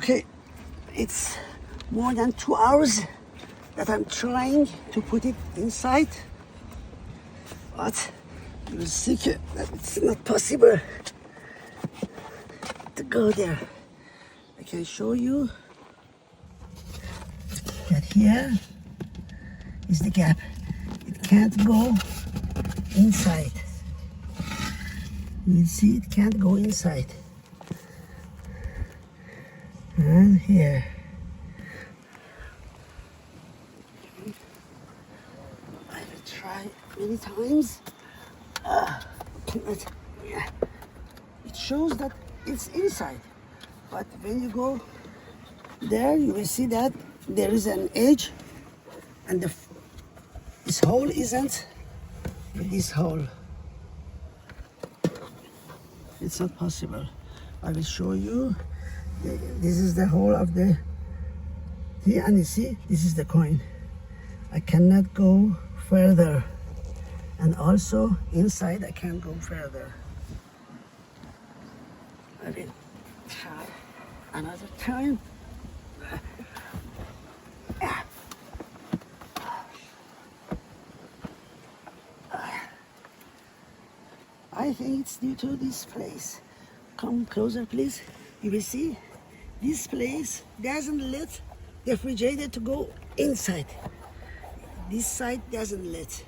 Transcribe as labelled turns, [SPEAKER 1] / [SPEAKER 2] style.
[SPEAKER 1] Okay, it's more than 2 hours that I'm trying to put it inside, but you see that it's not possible to go there. I can show you that here is the gap. It can't go inside. You see, it can't go inside. And here. I will try many times. Yeah. It shows that it's inside, but when you go there, you will see that there is an edge, and this hole isn't this hole. It's not possible. I will show you. This is the hole of the here, and you see, this is the coin. I cannot go further, and also inside I can't go further. I will try another time. I think it's due to this place. Come closer, please. You will see this place doesn't let the refrigerator to go inside. This side doesn't let.